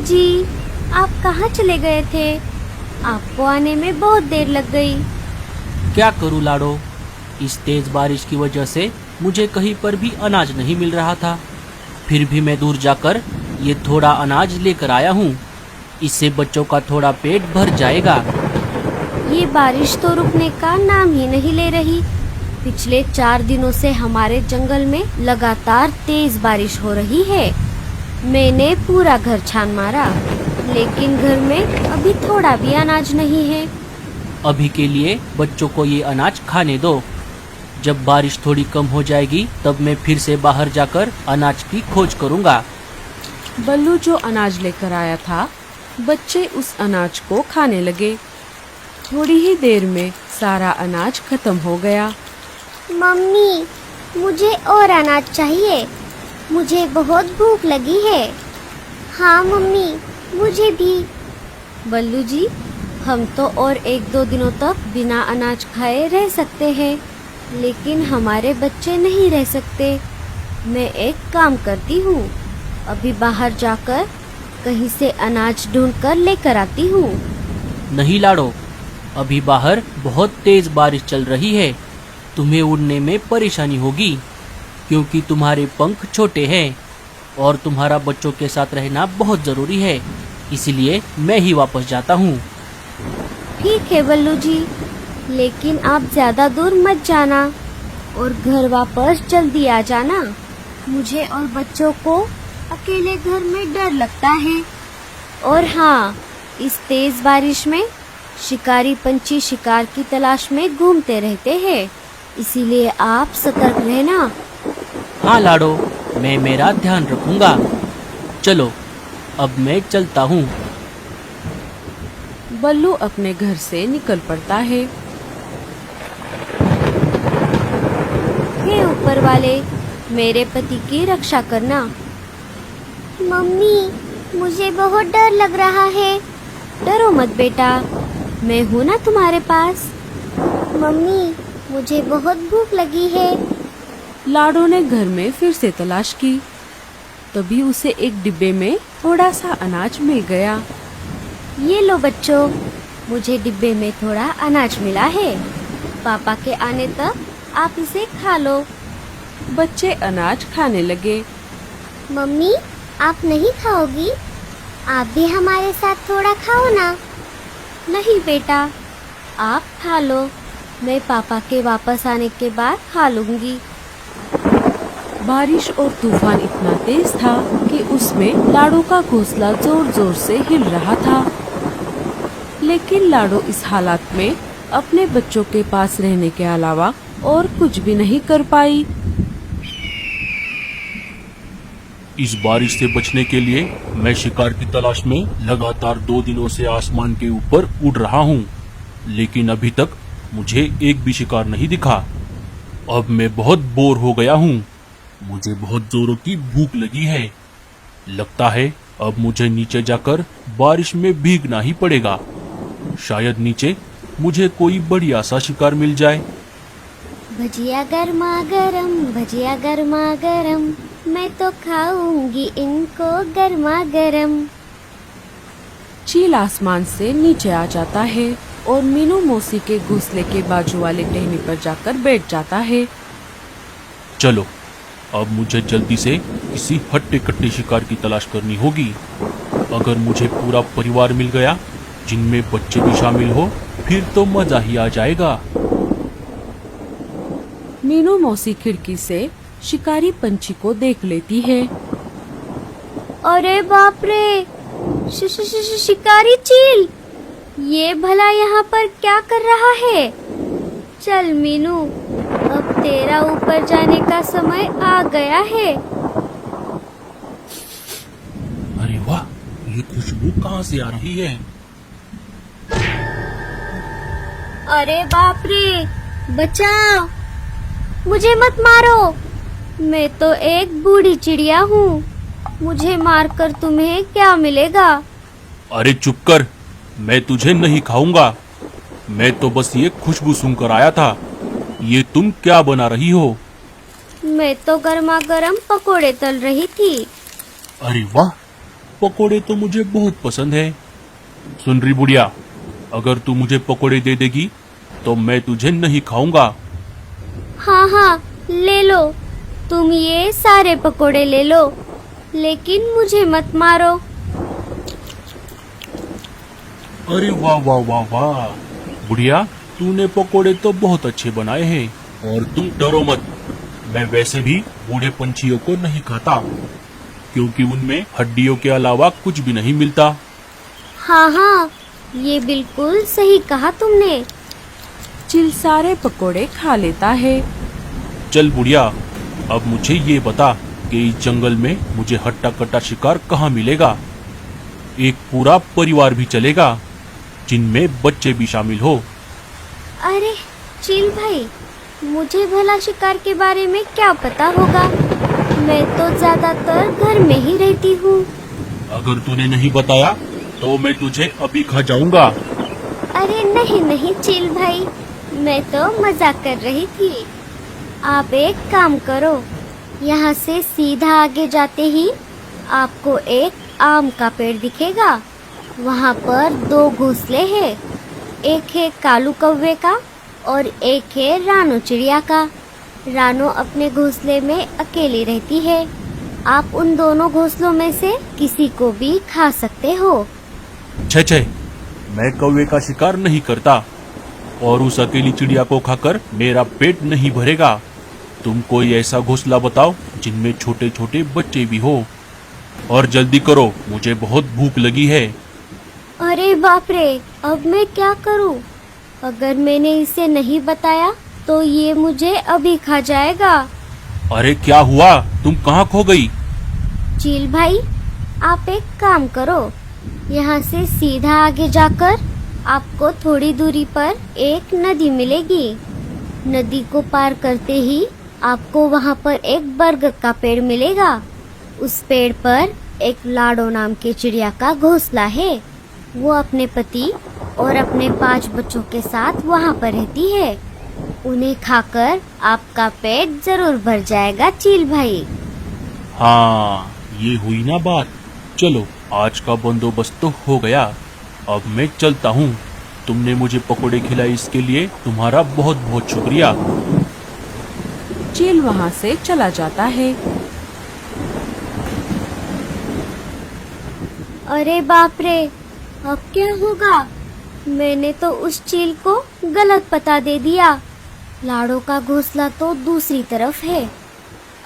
जी, आप कहाँ चले गए थे? आपको आने में बहुत देर लग गई। क्या करूँ लाडो, इस तेज बारिश की वजह से मुझे कहीं पर भी अनाज नहीं मिल रहा था। फिर भी मैं दूर जाकर ये थोड़ा अनाज लेकर आया हूँ। इससे बच्चों का थोड़ा पेट भर जाएगा। ये बारिश तो रुकने का नाम ही नहीं ले रही। पिछले 4 दिनों से हमारे जंगल में लगातार तेज बारिश हो रही है। मैंने पूरा घर छान मारा, लेकिन घर में अभी थोड़ा भी अनाज नहीं है। अभी के लिए बच्चों को ये अनाज खाने दो। जब बारिश थोड़ी कम हो जाएगी तब मैं फिर से बाहर जाकर अनाज की खोज करूँगा। बल्लू जो अनाज लेकर आया था, बच्चे उस अनाज को खाने लगे। थोड़ी ही देर में सारा अनाज खत्म हो गया। मम्मी, मुझे और अनाज चाहिए। मुझे बहुत भूख लगी है। हाँ मम्मी, मुझे भी। बल्लू जी, हम तो और 1-2 दिनों तक बिना अनाज खाए रह सकते हैं, लेकिन हमारे बच्चे नहीं रह सकते। मैं एक काम करती हूँ, अभी बाहर जाकर कहीं से अनाज ढूंढकर लेकर आती हूँ। नहीं लाडो, अभी बाहर बहुत तेज बारिश चल रही है। तुम्हें उड़ने में परेशानी होगी, क्योंकि तुम्हारे पंख छोटे हैं और तुम्हारा बच्चों के साथ रहना बहुत ज़रूरी है। इसलिए मैं ही वापस जाता हूँ। ठीक है बल्लू जी, लेकिन आप ज्यादा दूर मत जाना और घर वापस जल्दी आ जाना। मुझे और बच्चों को अकेले घर में डर लगता है। और हाँ, इस तेज बारिश में शिकारी पंछी शिकार की तलाश में घूमते रहते हैं, इसीलिए आप सतर्क रहना। हाँ लाडो, मैं मेरा ध्यान रखूंगा। चलो, अब मैं चलता हूँ। बल्लू अपने घर से निकल पड़ता है। हे ऊपर वाले, मेरे पति की रक्षा करना। मम्मी, मुझे बहुत डर लग रहा है। डरो मत बेटा, मैं हूँ ना तुम्हारे पास। मम्मी, मुझे बहुत भूख लगी है। लाडो ने घर में फिर से तलाश की। तभी उसे एक डिब्बे में थोड़ा सा अनाज मिल गया। ये लो बच्चों, मुझे डिब्बे में थोड़ा अनाज मिला है। पापा के आने तक आप इसे खा लो। बच्चे अनाज खाने लगे। मम्मी, आप नहीं खाओगी? आप भी हमारे साथ थोड़ा खाओ ना। नहीं बेटा, आप खा लो। मैं पापा के वापस आने के बाद खा लूंगी। बारिश और तूफान इतना तेज था कि उसमें लाडो का घोंसला जोर जोर से हिल रहा था। लेकिन लाडो इस हालात में अपने बच्चों के पास रहने के अलावा और कुछ भी नहीं कर पाई। इस बारिश से बचने के लिए मैं शिकार की तलाश में लगातार 2 दिनों से आसमान के ऊपर उड़ रहा हूँ, लेकिन अभी तक मुझे एक भी शिकार नहीं दिखा। अब मैं बहुत बोर हो गया हूँ। मुझे बहुत जोरों की भूख लगी है। लगता है अब मुझे नीचे जाकर बारिश में भीगना ही पड़ेगा। शायद नीचे मुझे कोई बढ़िया सा शिकार मिल जाए। भजिया गर्मा गरम, भजिया गर्मा गरम, मैं तो खाऊंगी इनको गर्मा गरम। चील आसमान से नीचे आ जाता है और मीनू मौसी के घोंसले के बाजू वाले टहनी पर जाकर बैठ जाता है। चलो, अब मुझे जल्दी से किसी हट्टे कट्टे शिकार की तलाश करनी होगी। अगर मुझे पूरा परिवार मिल गया, जिनमें बच्चे भी शामिल हो, फिर तो मजा ही आ जाएगा। मीनू मौसी खिड़की से शिकारी पंछी को देख लेती है। अरे बाप रे, शिकारी चील, ये भला यहाँ पर क्या कर रहा है? चल मीनू, अब तेरा ऊपर जाने का समय आ गया है। अरे वाह, ये खुशबू कहाँ से आ रही है? अरे बाप रे, बचाओ, मुझे मत मारो। मैं तो एक बूढ़ी चिड़िया हूँ, मुझे मारकर तुम्हें क्या मिलेगा? अरे चुप कर, मैं तुझे नहीं खाऊंगा। मैं तो बस ये खुशबू सूंघकर आया था। ये तुम क्या बना रही हो? मैं तो गर्मा गर्म पकोड़े तल रही थी। अरे वाह, पकोड़े तो मुझे बहुत पसंद है। सुन रही बुढ़िया, अगर तू मुझे पकोड़े दे देगी तो मैं तुझे नहीं खाऊंगा। हाँ हाँ, ले लो, तुम ये सारे पकोड़े ले लो, लेकिन मुझे मत मारो। अरे वाह वाह वाह वाह, बुढ़िया तूने पकोड़े तो बहुत अच्छे बनाए हैं। और तुम डरो मत, मैं वैसे भी बूढ़े पंछियों को नहीं खाता, क्योंकि उनमें हड्डियों के अलावा कुछ भी नहीं मिलता। हाँ हाँ, ये बिल्कुल सही कहा तुमने। चील सारे पकोड़े खा लेता है। चल बुढ़िया, अब मुझे ये बता कि इस जंगल में मुझे हट्टा कट्टा शिकार कहाँ मिलेगा। एक पूरा परिवार भी चलेगा, जिनमें बच्चे भी शामिल हो। अरे चील भाई, मुझे भला शिकार के बारे में क्या पता होगा, मैं तो ज्यादातर घर में ही रहती हूँ। अगर तूने नहीं बताया तो मैं तुझे अभी खा जाऊंगा। अरे नहीं नहीं चील भाई, मैं तो मजाक कर रही थी। आप एक काम करो, यहाँ से सीधा आगे जाते ही आपको एक आम का पेड़ दिखेगा। वहाँ पर 2 घोंसले हैं, एक है कालू कौवे का और एक है रानो चिड़िया का। रानो अपने घोंसले में अकेली रहती है। आप उन दोनों घोंसलों में से किसी को भी खा सकते हो। छे, मैं कौवे का शिकार नहीं करता और उस अकेली चिड़िया को खाकर मेरा पेट नहीं भरेगा। तुम कोई ऐसा घोंसला बताओ जिनमें छोटे छोटे बच्चे भी हो, और जल्दी करो, मुझे बहुत भूख लगी है। अरे बाप रे, अब मैं क्या करूं? अगर मैंने इसे नहीं बताया तो ये मुझे अभी खा जाएगा। अरे क्या हुआ, तुम कहाँ खो गई? चील भाई, आप एक काम करो, यहाँ से सीधा आगे जाकर आपको थोड़ी दूरी पर एक नदी मिलेगी। नदी को पार करते ही आपको वहाँ पर एक बरगद का पेड़ मिलेगा। उस पेड़ पर एक लाडो नाम की चिड़िया का घोंसला है। वो अपने पति और अपने 5 बच्चों के साथ वहाँ पर रहती है। उन्हें खाकर आपका पेट जरूर भर जाएगा चील भाई। हाँ, ये हुई ना बात। चलो, आज का बंदोबस्त तो हो गया। अब मैं चलता हूँ। तुमने मुझे पकोड़े खिलाए, इसके लिए तुम्हारा बहुत बहुत शुक्रिया। चील वहाँ से चला जाता है। अरे बाप रे, अब क्या होगा? मैंने तो उस चील को गलत पता दे दिया। लाडो का घोंसला तो दूसरी तरफ है।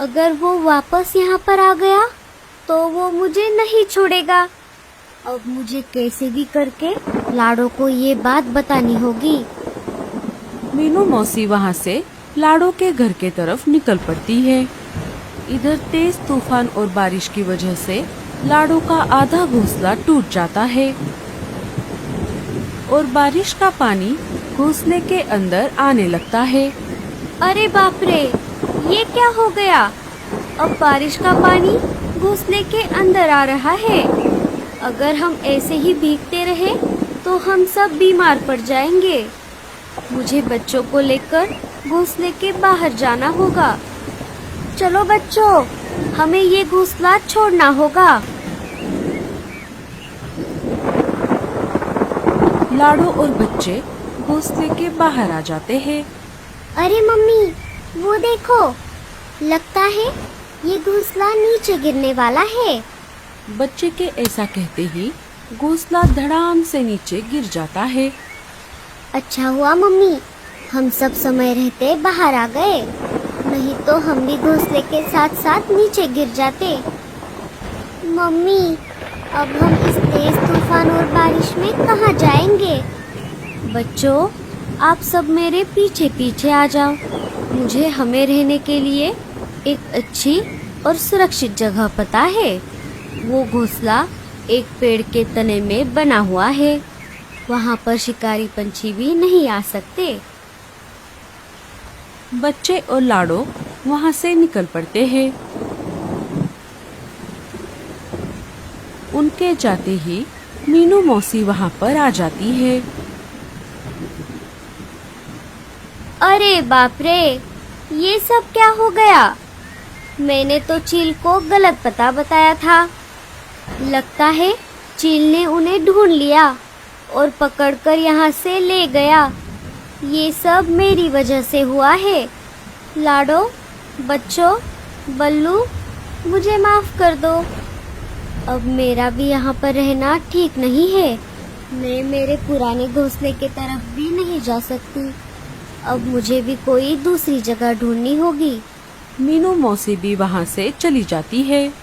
अगर वो वापस यहाँ पर आ गया तो वो मुझे नहीं छोड़ेगा। अब मुझे कैसे भी करके लाडो को ये बात बतानी होगी। मीनू मौसी वहाँ से लाडो के घर के तरफ निकल पड़ती है। इधर तेज तूफान और बारिश की वजह से लाडो का आधा घोंसला टूट जाता है और बारिश का पानी घोंसले के अंदर आने लगता है। अरे बाप रे, ये क्या हो गया? अब बारिश का पानी घोंसले के अंदर आ रहा है। अगर हम ऐसे ही भीगते रहे तो हम सब बीमार पड़ जाएंगे। मुझे बच्चों को लेकर घोंसले के बाहर जाना होगा। चलो बच्चों, हमें ये घोंसला छोड़ना होगा। लाडो और बच्चे घोंसले के बाहर आ जाते हैं। अरे मम्मी, वो देखो, लगता है ये घोंसला नीचे गिरने वाला है। बच्चे के ऐसा कहते ही घोंसला धड़ाम से नीचे गिर जाता है। अच्छा हुआ मम्मी, हम सब समय रहते बाहर आ गए, नहीं तो हम भी घोंसले के साथ साथ नीचे गिर जाते। मम्मी, अब हम इस तेज तूफान और बारिश में कहाँ जाएंगे? बच्चों, आप सब मेरे पीछे पीछे आ जाओ। मुझे हमें रहने के लिए एक अच्छी और सुरक्षित जगह पता है। वो घोंसला एक पेड़ के तने में बना हुआ है। वहाँ पर शिकारी पंछी भी नहीं आ सकते। बच्चे और लाडो वहाँ से निकल पड़ते हैं। उनके जाते ही मीनू मौसी वहाँ पर आ जाती है। अरे बाप रे, ये सब क्या हो गया? मैंने तो चील को गलत पता बताया था। लगता है चील ने उन्हें ढूंढ लिया और पकड़कर यहाँ से ले गया। ये सब मेरी वजह से हुआ है। लाडो, बच्चों, बल्लू, मुझे माफ कर दो। अब मेरा भी यहाँ पर रहना ठीक नहीं है। मैं मेरे पुराने घोंसले के तरफ भी नहीं जा सकती। अब मुझे भी कोई दूसरी जगह ढूंढनी होगी। मीनू मौसी भी वहाँ से चली जाती है।